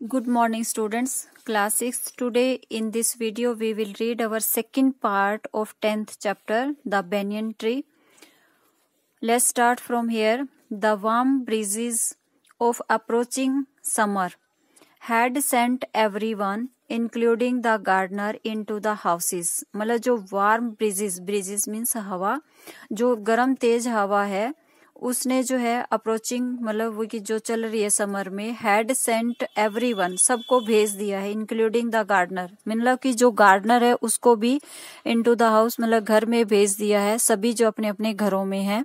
Good morning, students. Class 6. Today in this video we will read our second part of 10th chapter, the banyan tree. Let's start from here. The warm breezes of approaching summer had sent everyone, including the gardener, into the houses. मतलब जो warm breezes means हवा, जो गर्म तेज हवा है उसने जो है अप्रोचिंग मतलब वो की जो चल रही है समर में, हैड सेंट एवरीवन, सबको भेज दिया है, इंक्लूडिंग द गार्डनर, मतलब कि जो गार्डनर है उसको भी इनटू द हाउस मतलब घर में भेज दिया है, सभी जो अपने अपने घरों में हैं।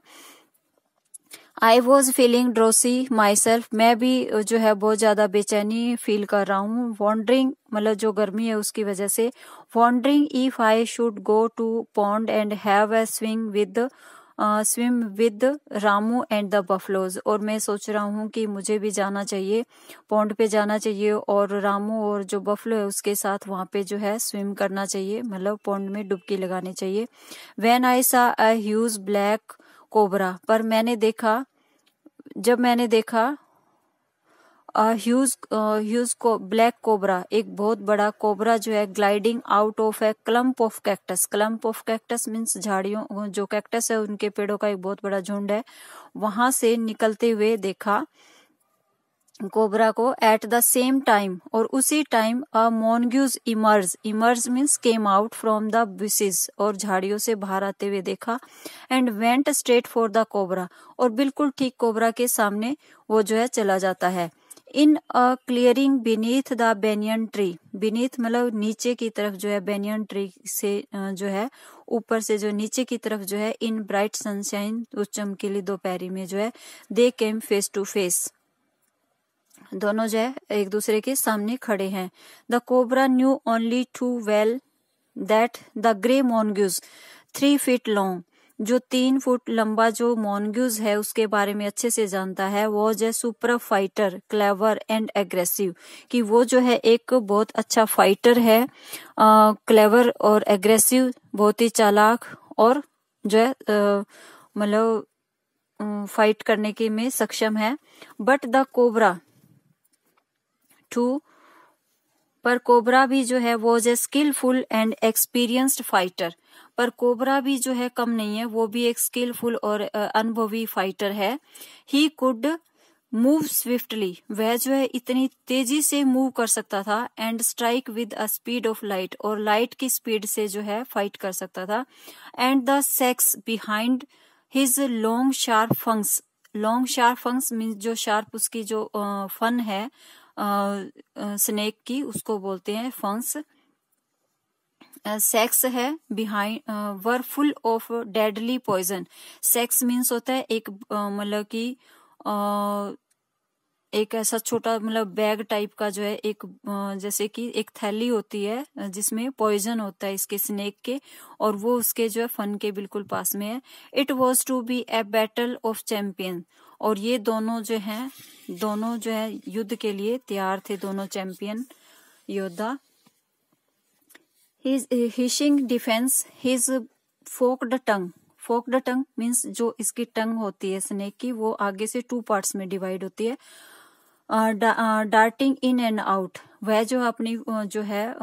I was feeling drowsy myself, मैं भी जो है बहुत ज्यादा बेचैनी फील कर रहा हूँ। वॉन्डरिंग मतलब जो गर्मी है उसकी वजह से, wondering if I should go to pond and have a swim with Ramu and the buffaloes, और मैं सोच रहा हूँ कि मुझे भी जाना चाहिए, पॉन्ड पे जाना चाहिए और रामू और जो बफलो है उसके साथ वहां पे जो है स्विम करना चाहिए, मतलब पॉन्ड में डुबकी लगानी चाहिए। व्हेन आई सा अ ह्यूज ब्लैक कोबरा, पर जब मैंने देखा ह्यूज को ब्लैक कोबरा, एक बहुत बड़ा कोबरा जो है, gliding out of A clump of cactus. Clump of cactus means झाड़ियों, जो कैक्टस है उनके पेड़ों का एक बहुत बड़ा झुंड है, वहां से निकलते हुए देखा कोबरा को। एट द सेम टाइम, और उसी time a mongoose emerge means came out from the bushes, और झाड़ियों से बाहर आते हुए देखा। And went straight for the cobra, और बिल्कुल ठीक कोबरा के सामने वो जो है चला जाता है। In a clearing beneath the banyan tree, beneath मतलब नीचे की तरफ जो है, बेनियन ट्री से जो है ऊपर से जो नीचे की तरफ जो है, इन ब्राइट सनशाइन, उस चमकीली दोपहरी में जो है, they came face to face, दोनों जो है एक दूसरे के सामने खड़े हैं। The cobra knew only too well that the grey mongoose 3 feet long, जो 3 फुट लंबा जो मोनग्यूज है उसके बारे में अच्छे से जानता है। वो जो super fighter, clever and aggressive, कि वो जो है एक बहुत अच्छा फाइटर है, क्लेवर और एग्रेसिव, बहुत ही चालाक, और जो है मतलब फाइट करने के में सक्षम है। बट द कोबरा पर कोबरा भी जो है वो जे स्किलफुल एंड एक्सपीरियंस्ड फाइटर, पर कोबरा भी जो है कम नहीं है, वो भी एक स्किलफुल और अनुभवी फाइटर है। ही कुड मूव स्विफ्टली, वह जो है इतनी तेजी से मूव कर सकता था। And strike with a speed of light, और लाइट की स्पीड से जो है फाइट कर सकता था। And the sacs behind his long sharp fangs means जो शार्प उसकी जो फन है स्नेक की, उसको बोलते हैं फंक्स। सेक्स है behind were full of deadly poison. Sacs means होता है एक मतलब कि एक ऐसा छोटा मतलब बैग टाइप का जो है, एक जैसे कि एक थैली होती है जिसमें पॉइजन होता है इसके स्नेक के, और वो उसके जो है फन के बिल्कुल पास में है। It was to be a battle of champion, और ये दोनों जो है युद्ध के लिए तैयार थे, दोनों चैंपियन योद्धा। हिज हिशिंग डिफेंस, हिज फोक्ड टंग मीन्स जो इसकी टंग होती है स्नेक की, वो आगे से 2 पार्ट्स में डिवाइड होती है। डार्टिंग इन एंड आउट, वह जो अपनी जो है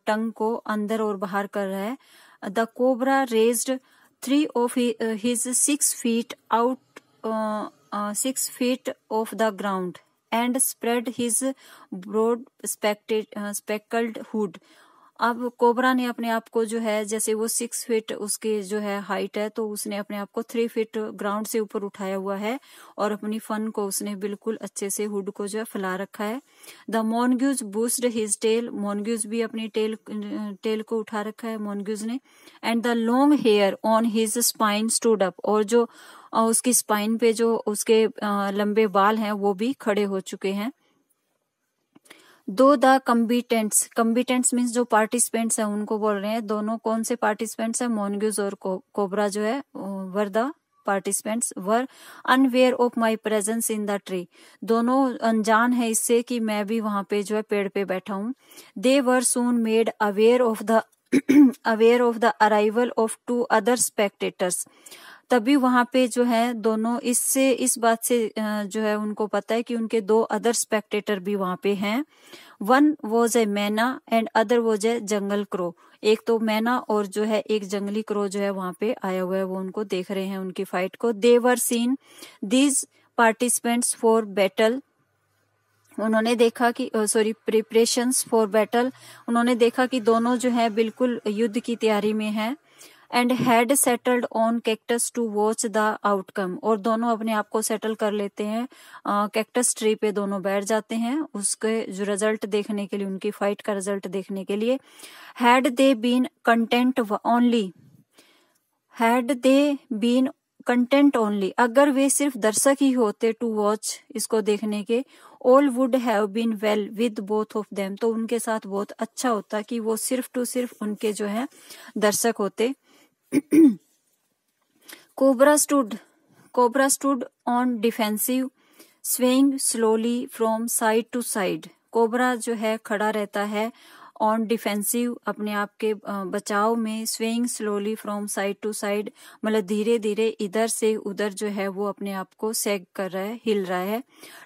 टंग को अंदर और बाहर कर रहा है। The cobra raised 3 of his 6 feet out 6 feet of the ground and spread his broad speckled hood. अब कोबरा ने अपने आप को जो है, जैसे वो 6 फीट उसके जो है हाइट है, तो उसने अपने आप को 3 फीट ग्राउंड से ऊपर उठाया हुआ है, और अपनी फन को उसने बिल्कुल अच्छे से हुड को जो है फैला रखा है। द मोनग्यूज बूस्ड हिज टेल, मोनग्यूज भी अपनी टेल को उठा रखा है मोनग्यूज ने। And the long hair on his spine stood up, और जो उसकी स्पाइन पे जो उसके लंबे बाल हैं वो भी खड़े हो चुके हैं। दो द कम्बिटेंट्स मीन्स जो पार्टिसिपेंट्स हैं उनको बोल रहे हैं, दोनों कौन से पार्टिसिपेंट्स हैं, मोनग्यूज और कोबरा जो है, were the participants were unaware of my presence in the tree, दोनों अनजान है इससे कि मैं भी वहां पे जो है पेड़ पे बैठा हूँ। They were soon made aware of the arrival of 2 other spectators, तभी वहां पे जो है दोनों इस बात से जो है उनको पता है कि उनके 2 अदर स्पेक्टेटर भी वहां पे हैं। वन वॉज ए मैना and other was a jungle crow. एक तो मैना और जो है एक जंगली क्रो जो है वहां पे आया हुआ है, वो उनको देख रहे हैं उनकी फाइट को। They were seen these participants for battle. उन्होंने देखा कि प्रिपरेशंस फॉर बैटल। उन्होंने देखा कि दोनों जो है बिल्कुल युद्ध की तैयारी में हैं। And had settled on cactus to watch the outcome. और दोनों अपने आप को सेटल कर लेते हैं, कैक्टस ट्री पे दोनों बैठ जाते हैं उसके जो रिजल्ट देखने के लिए, उनकी फाइट का रिजल्ट देखने के लिए। Had they been content only, अगर वे सिर्फ दर्शक ही होते टू वॉच, इसको देखने के, all would have been well with both of them, तो उनके साथ बहुत अच्छा होता कि वो सिर्फ उनके जो है दर्शक होते। Cobra stood on defensive swing slowly from side to side. Cobra जो है खड़ा रहता है ऑन डिफेंसिव, अपने आप के बचाव में, swing slowly from side to side, मतलब धीरे धीरे इधर से उधर जो है वो अपने आप को सैग कर रहा है, हिल रहा है।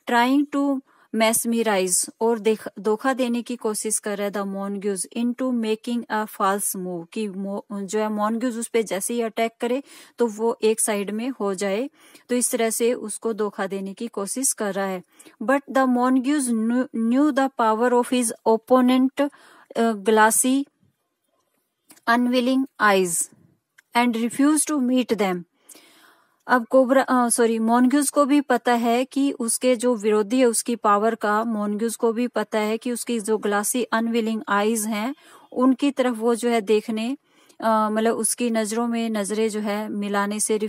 ट्राइंग टू मैस्मराइज, और धोखा देने की कोशिश कर रहा है the mongoose into making a false move, कि जो है मॉन्ग्यूज उस पे जैसे ही अटैक करे तो वो एक साइड में हो जाए, तो इस तरह से उसको धोखा देने की कोशिश कर रहा है। But the mongoose knew the power of his opponent glassy unwilling eyes and refuse to meet them. अब मॉन्ग्यूज को भी पता है कि उसके जो विरोधी है उसकी पावर का, मॉन्ग्यूज को भी पता है कि उसकी जो ग्लासी अनविलिंग आईज हैं उनकी तरफ वो जो है देखने, मतलब उसकी नजरों में नजरें जो है मिलाने से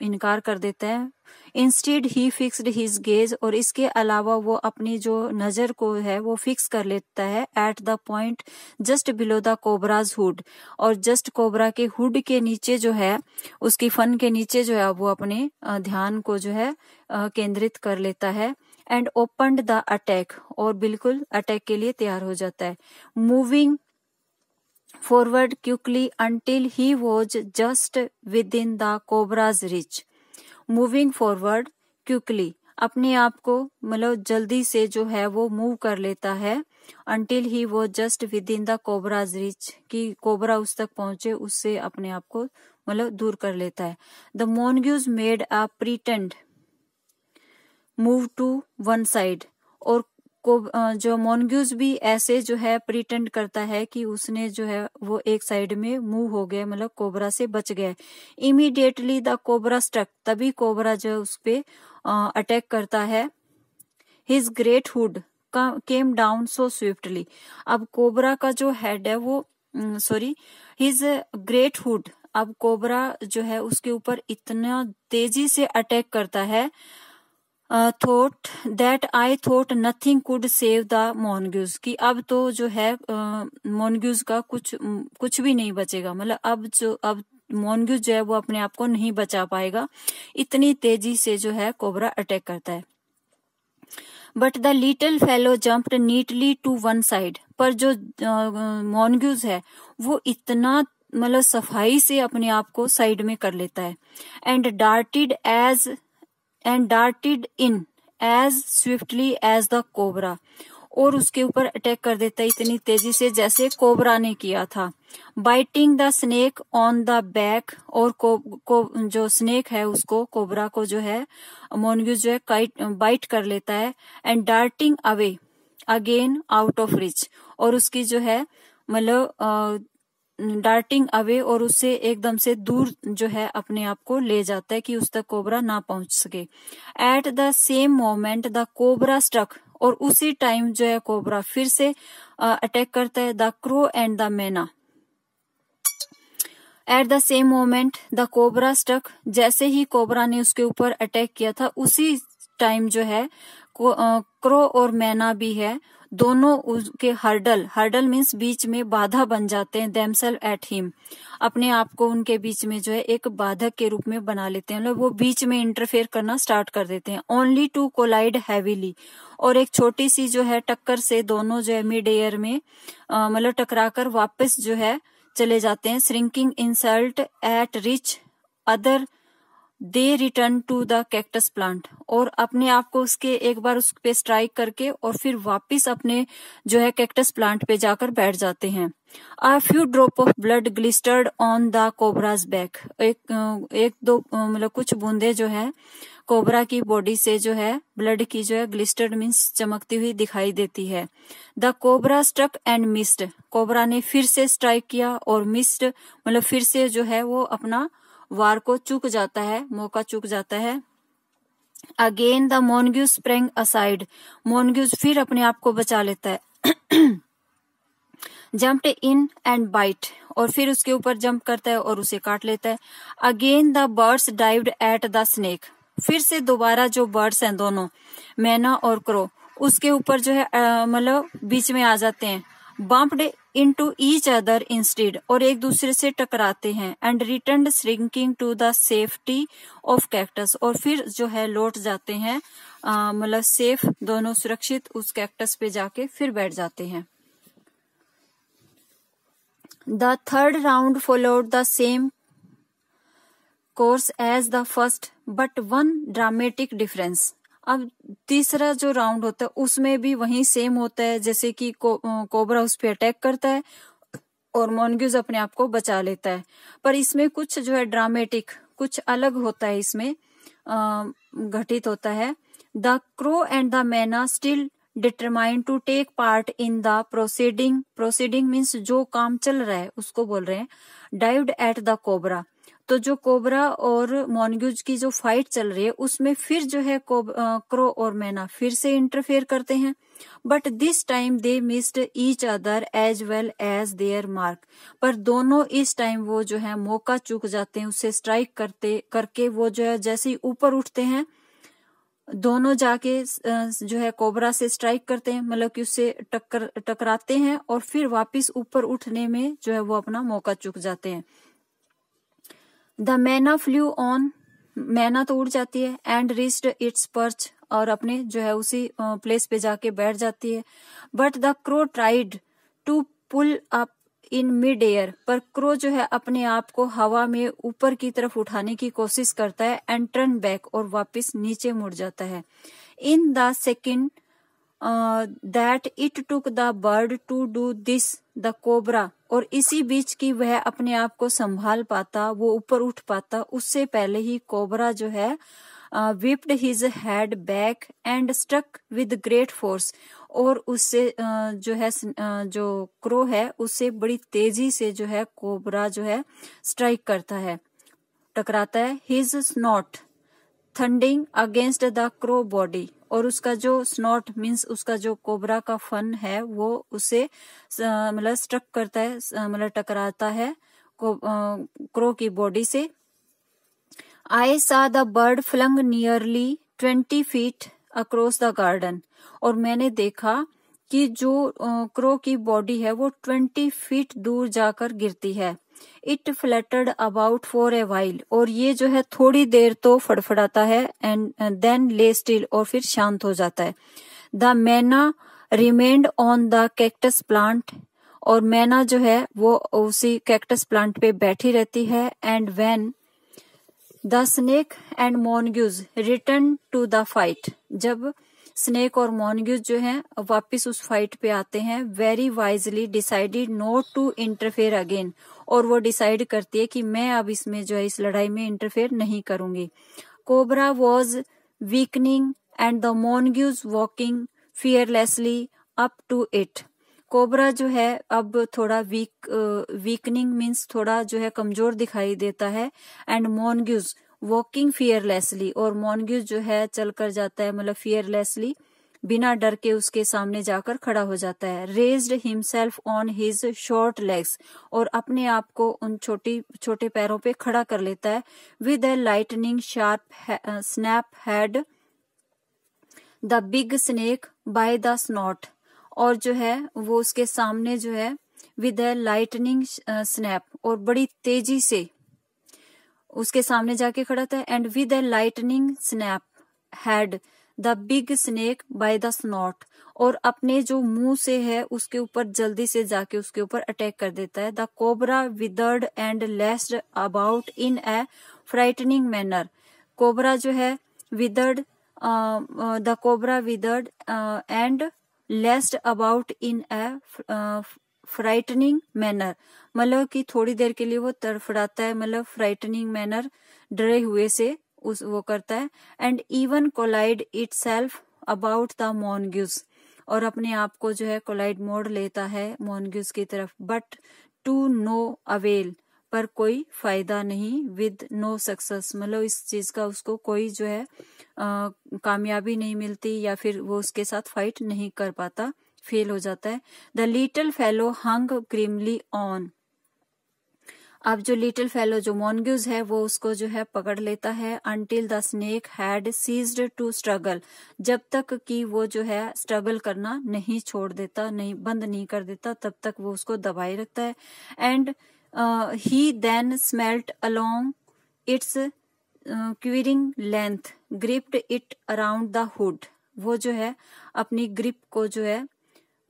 इनकार कर देता है। इंस्टेड ही फिक्स्ड हिज गेज, और इसके अलावा वो अपनी जो नजर को है वो फिक्स कर लेता है at the point just below the cobras hood, और जस्ट कोबरा के हुड के नीचे जो है, उसकी फन के नीचे जो है वो अपने ध्यान को जो है केंद्रित कर लेता है। एंड ओपनड द अटैक, और बिल्कुल अटैक के लिए तैयार हो जाता है। Moving forward quickly until he was just within the cobra's reach. Moving forward quickly, अपने आप को मतलब जल्दी से जो है वो मूव कर लेता है। until he was just within the cobra's reach, कि कोबरा उस तक पहुंचे, उससे अपने आप को मतलब दूर कर लेता है। The mongoose made a pretend move to one side, और जो मॉन्ग्यूज भी ऐसे जो है प्रिटेंड करता है कि उसने जो है वो एक साइड में मूव हो गया, मतलब कोबरा से बच गया। इमीडिएटली द कोबरा स्ट्रक, तभी कोबरा जो उस पे अटैक करता है। His great hood came down so swiftly, अब कोबरा का जो हेड है वो हिज ग्रेट हुड, अब कोबरा जो है उसके ऊपर इतना तेजी से अटैक करता है। Thought that I thought nothing could save the mongoose, कि अब तो जो है मॉन्ग्यूज का कुछ भी नहीं बचेगा, मतलब अब मॉन्ग्यूज जो है वो अपने आप को नहीं बचा पाएगा, इतनी तेजी से जो है कोबरा अटैक करता है। But the little fellow jumped neatly to one side, पर जो मॉन्ग्यूज है वो इतना मतलब सफाई से अपने आप को साइड में कर लेता है। And darted in as swiftly as the cobra, और उसके ऊपर अटैक कर देता है इतनी तेजी से जैसे कोबरा ने किया था। Biting the snake on the back, और जो स्नेक है उसको, कोबरा को जो है मॉन्ग्यूज जो है बाइट कर लेता है। And darting away again out of rich, और उसकी जो है मतलब डार्टिंग अवे, और उससे एकदम से दूर जो है अपने आप को ले जाता है कि उस तक कोबरा ना पहुंच सके। At the same moment the cobra struck, और उसी टाइम जो है कोबरा फिर से अटैक करता है the crow and the myna. At the same moment the cobra struck, जैसे ही कोबरा ने उसके ऊपर अटैक किया था उसी टाइम जो है क्रो और मैना भी है, दोनों उसके हर्डल मीन्स बीच में बाधा बन जाते हैं। देमसेल्फ एट हिम, अपने आप को उनके बीच में जो है एक बाधक के रूप में बना लेते हैं, वो बीच में इंटरफेयर करना स्टार्ट कर देते हैं। ओनली टू कोलाइड हैवीली, और एक छोटी सी जो है टक्कर से दोनों जो है मिड एयर में मतलब टकराकर वापस जो है चले जाते हैं। Shrinking insult at rich other they return to the cactus plant, और अपने आप को उसके एक बार उस पे स्ट्राइक करके और फिर वापस अपने जो है कैक्टस प्लांट पे जाकर बैठ जाते हैं। A few drop of blood glistered on the cobra's back, एक दो मतलब कुछ बूंदे जो है कोबरा की बॉडी से जो है ब्लड की जो है ग्लिस्टर्ड मीन्स चमकती हुई दिखाई देती है। The cobra struck and missed, cobra ने फिर से स्ट्राइक किया और मिस्ड मतलब फिर से जो है वो अपना वार को चूक जाता है, मौका चूक जाता है। अगेन द मोनग्यूज स्प्रेंग असाइड, मोनग्यूज फिर अपने आप को बचा लेता है। जम्प्ड इन एंड बाइट, और फिर उसके ऊपर जंप करता है और उसे काट लेता है। Again the birds dived at the snake, फिर से दोबारा जो बर्ड्स हैं दोनों मैना और क्रो उसके ऊपर जो है मतलब बीच में आ जाते हैं। Bumped into each other instead, और एक दूसरे से टकराते हैं। And returned shrinking to the safety of cactus, और फिर जो है लौट जाते हैं मतलब सेफ, दोनों सुरक्षित उस कैक्टस पे जाके फिर बैठ जाते हैं। The third round followed the same course as the first, but one dramatic difference. अब तीसरा जो राउंड होता है उसमें भी वही सेम होता है, जैसे कि कोबरा उस पर अटैक करता है और मोनग्यूज अपने आप को बचा लेता है, पर इसमें कुछ जो है ड्रामेटिक, कुछ अलग होता है, इसमें घटित होता है। The crow and the myna still determined to take part in the proceeding, proceeding means जो काम चल रहा है उसको बोल रहे हैं। डाइव्ड एट द कोबरा, तो जो कोबरा और मोनग्यूज की जो फाइट चल रही है उसमें फिर जो है क्रो और मैना फिर से इंटरफेयर करते हैं। But this time they missed each other as well as their mark, पर दोनों इस टाइम वो जो है मौका चूक जाते हैं, उससे स्ट्राइक करके वो जो है जैसे ही ऊपर उठते हैं दोनों जाके जो है कोबरा से स्ट्राइक करते हैं, मतलब कि उससे टकराते हैं और फिर वापस ऊपर उठने में जो है वो अपना मौका चूक जाते हैं। द मैना फ्लू ऑन, मैना तो उड़ जाती है। एंड रीच्ड इट्स पर्च, और अपने जो है उसी प्लेस पे जाके बैठ जाती है। But the crow tried to pull up in mid air, पर क्रो जो है अपने आप को हवा में ऊपर की तरफ उठाने की कोशिश करता है। एंड टर्न बैक, और वापस नीचे मुड़ जाता है। In the second that it took the bird to do this the cobra, और इसी बीच की वह अपने आप को संभाल पाता, वो ऊपर उठ पाता, उससे पहले ही कोबरा जो है whipped his head back and struck with great force, और उससे जो है जो क्रो है उससे बड़ी तेजी से जो है कोबरा जो है स्ट्राइक करता है, टकराता है। his snort thundering against the crow body, और उसका जो स्नॉट मीन्स उसका जो कोबरा का फन है वो उसे मतलब स्ट्रक करता है, मतलब टकराता है क्रो की बॉडी से। I saw the bird flung nearly 20 feet across the garden, और मैंने देखा कि जो क्रो की बॉडी है वो 20 फीट दूर जाकर गिरती है। It fluttered about for a while, और ये जो है थोड़ी देर तो फड़फड़ाता है। एंड then lay still, और फिर शांत हो जाता है। The मैना remained on the cactus plant, और मैना जो है वो उसी कैक्टस प्लांट पे बैठी रहती है। And when the snake and mongoose return to the fight, जब स्नेक और मोनग्यूज जो हैं वापस उस फाइट पे आते हैं, very wisely decided not to interfere again, और वो डिसाइड करती है कि मैं अब इसमें जो है इस लड़ाई में इंटरफेयर नहीं करूंगी। Cobra was weakening and the mongoose walking fearlessly up to it, cobra जो है अब थोड़ा वीकनिंग मीन्स थोड़ा जो है कमजोर दिखाई देता है। एंड मोनग्यूज वॉकिंग फियरलेसली, और मोनग्यूज जो है चल कर जाता है मतलब फियरलेसली, बिना डर के उसके सामने जाकर खड़ा हो जाता है। Raised himself on his short legs, और अपने आप को उन छोटे पैरों पे खड़ा कर लेता है। With a lightning sharp snap had the big snake by the snout, और जो है वो उसके सामने जो है विद ए लाइटनिंग स्नैप, और बड़ी तेजी से उसके सामने जाके खड़ा था। And with a lightning snap had the big snake by the snout, और अपने जो मुंह से है उसके ऊपर जल्दी से जाके उसके ऊपर अटैक कर देता है। The cobra withered and lashed about in a frightening manner, cobra जो है withered, the cobra withered and lashed about in a frightening manner, मतलब कि थोड़ी देर के लिए वो तड़फड़ाता है, मतलब फ्राइटनिंग मैनर, डरे हुए से उस वो करता है। And even coiled itself about the mongoose, और अपने आप को जो है कोलाइड मोड़ लेता है मॉन्ग्यूज की तरफ। बट टू नो अवेल, पर कोई फायदा नहीं। विद नो सक्सेस, मतलब इस चीज का उसको कोई जो है कामयाबी नहीं मिलती, या फिर वो उसके साथ फाइट नहीं कर पाता, फेल हो जाता है। The little fellow hung grimly on, अब जो लिटिल फेलो जो मॉन्ग्यूज है वो उसको जो है पकड़ लेता है। Until the snake had ceased to struggle, जब तक कि वो जो है स्ट्रगल करना नहीं छोड़ देता, नहीं बंद नहीं कर देता, तब तक वो उसको दबाए रखता है। And he then smelt along its quivering length, gripped it around the hood, वो जो है अपनी ग्रिप को जो है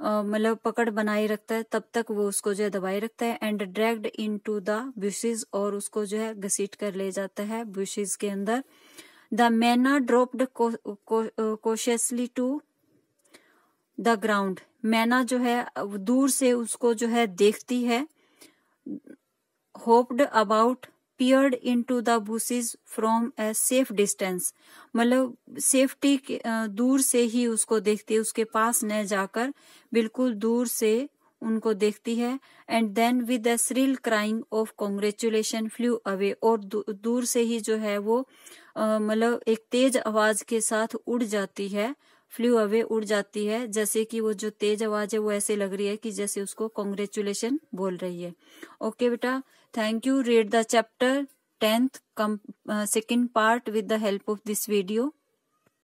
मतलब पकड़ बनाए रखता है, तब तक वो उसको जो है दबाए रखता है। And dragged into the bushes, और उसको जो है घसीट कर ले जाता है बुशेस के अंदर। The myna dropped cautiously to the ground, myna जो है दूर से उसको जो है देखती है। Hoped about peered into the bushes from a safe distance, मतलब सेफ्टी दूर से ही उसको देखती है, उसके पास न जाकर बिल्कुल दूर से उनको देखती है। And then with a shrill crying of congratulation flew away, और दूर से ही जो है वो मतलब एक तेज आवाज के साथ उड़ जाती है। फ्लू अवे, उड़ जाती है, जैसे कि वो जो तेज आवाज है वो ऐसे लग रही है कि जैसे उसको कॉन्ग्रेचुलेशन बोल रही है। ओके बेटा, thank you. Read the chapter 10th second part with the help of this video.